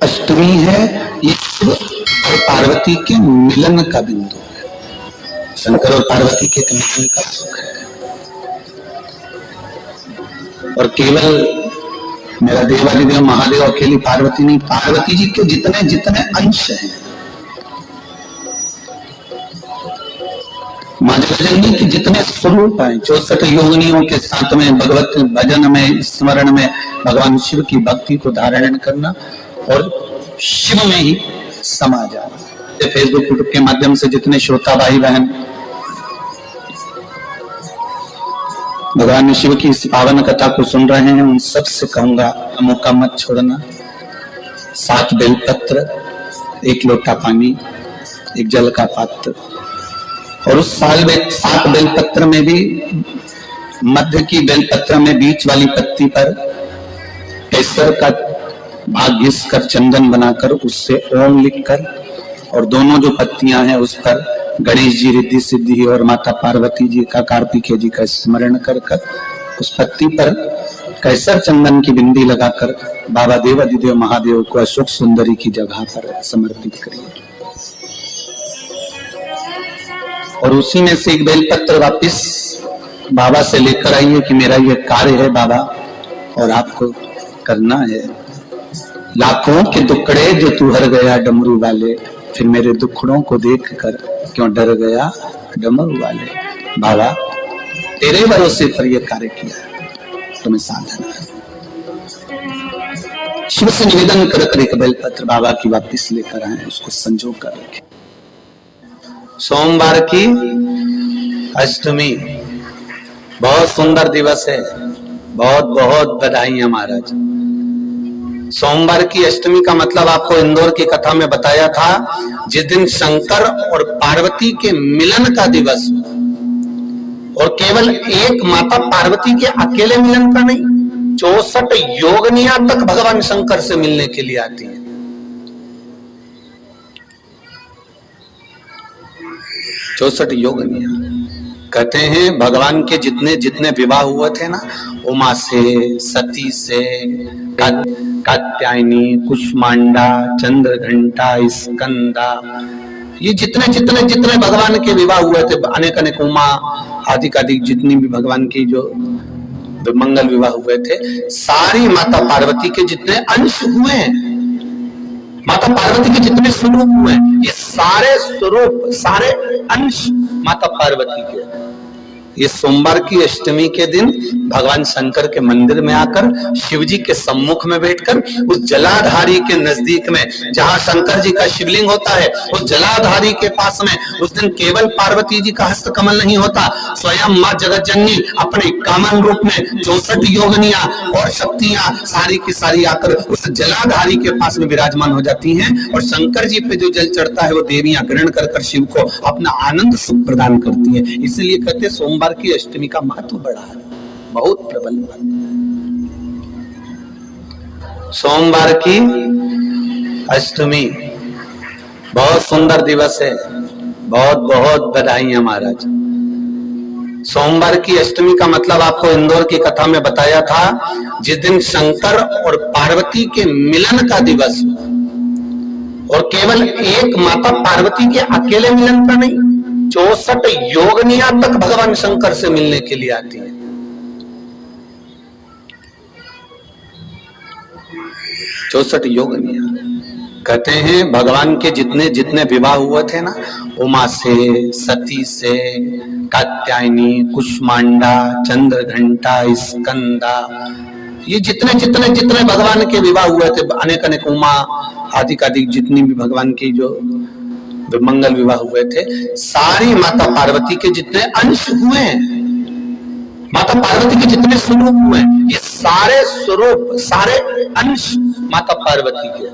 अष्टमी है, ये शिव और पार्वती के मिलन का बिंदु है। शंकर और पार्वती के मिलन का सुख है। और केवल मेरा देवादिदेव महादेव अकेली पार्वती नहीं, पार्वती जी के जितने जितने अंश हैं, माँ जगजननी के जितने स्वरूप हैं, 64 योगिनियों के साथ में भगवत भजन में, स्मरण में भगवान शिव की भक्ति को धारण करना और शिव में ही समा जाना। फेसबुक यूट्यूब के माध्यम से जितने श्रोता भाई बहन भगवान शिव की इस पावन कथा को सुन रहे हैं, उन सब से कहूंगा मौका मत छोड़ना। 7 बेलपत्र, 1 लोटा पानी, 1 जल का पात्र, और उस 7 बेलपत्र में भी मध्य की बेलपत्र में बीच वाली पत्ती पर केसर का भाग घिस कर चंदन बनाकर उससे ओम लिखकर, और दोनों जो पत्तियां हैं उस पर गणेश जी, रिद्धि सिद्धि और माता पार्वती जी का, कार्तिकेय जी का स्मरण कर कर उस पत्ती पर केसर चंदन की बिंदी लगाकर बाबा देवादिदेव महादेव को अशोक सुंदरी की जगह पर समर्पित करिए। और उसी में से 1 बेलपत्र वापिस बाबा से लेकर आइए कि मेरा ये कार्य है बाबा और आपको करना है। लाखों के दुखड़े जो तू हर गया डमरू वाले, फिर मेरे दुखड़ों को देख कर क्यों डर गया डमरू वाले। बाबा तेरे भरोसे पर यह कार्य किया है, तुम्हें साधना है। शिव से निवेदन कर 1 बेलपत्र बाबा की वापिस लेकर आए, उसको संजो कर रखें। सोमवार की अष्टमी बहुत सुंदर दिवस है, बहुत बहुत बधाई महाराज। सोमवार की अष्टमी का मतलब आपको इंदौर की कथा में बताया था, जिस दिन शंकर और पार्वती के मिलन का दिवस, और केवल एक माता पार्वती के अकेले मिलन का नहीं, 64 योगिनियां तक भगवान शंकर से मिलने के लिए आती हैं। 64 योगिनियां। कहते हैं भगवान के जितने जितने विवाह हुए थे ना, उमा से, सती से, कात्यायनी, कुष्मांडा, चंद्रघंटा, स्कंदा, ये जितने जितने जितने भगवान के विवाह हुए थे, अनेक अनेक उमा आदि आदि जितनी भी भगवान की जो मंगल विवाह हुए थे, सारी माता पार्वती के जितने अंश हुए हैं, माता पार्वती के जितने स्वरूप हुए, ये सारे स्वरूप, सारे अंश माता पार्वती के। ये सोमवार की अष्टमी के दिन भगवान शंकर के मंदिर में आकर शिव जी के सम्मुख में बैठकर उस जलाधारी के नजदीक में, जहां शंकर जी का शिवलिंग होता है, उस जलाधारी के पास में उस दिन केवल पार्वती जी का हस्त कमल नहीं होता, स्वयं मां जगतजननी अपने कामन रूप में 64 योगिनियां और शक्तियां सारी की सारी आकर उस जलाधारी के पास में विराजमान हो जाती हैं, और शंकर जी पे जो जल चढ़ता है वो देवियां ग्रहण कर शिव को अपना आनंद सुख प्रदान करती है। इसलिए कहते सोमवार की अष्टमी का महत्व बड़ा है, बहुत प्रबल महत्व। सोमवार की अष्टमी बहुत सुंदर दिवस है, बहुत बहुत बधाई महाराज। सोमवार की अष्टमी का मतलब आपको इंदौर की कथा में बताया था, जिस दिन शंकर और पार्वती के मिलन का दिवस, और केवल एक माता पार्वती के अकेले मिलन का नहीं, 64 योगिनियां तक भगवान शंकर से मिलने के लिए आती हैं। 64 योगिनियां। कहते हैं भगवान के जितने जितने विवाह हुए थे ना, उमा से, सती से, कात्यायनी, कुष्मांडा, चंद्रघंटा, स्कंदा, ये जितने जितने जितने भगवान के विवाह हुए थे, अनेक अनेक उमा आदि आदि जितनी भी भगवान की जो मंगल विवाह हुए थे, सारी माता पार्वती के जितने अंश हुए हैं, माता पार्वती के जितने स्वरूप हुए, ये सारे स्वरूप, सारे अंश माता पार्वती के।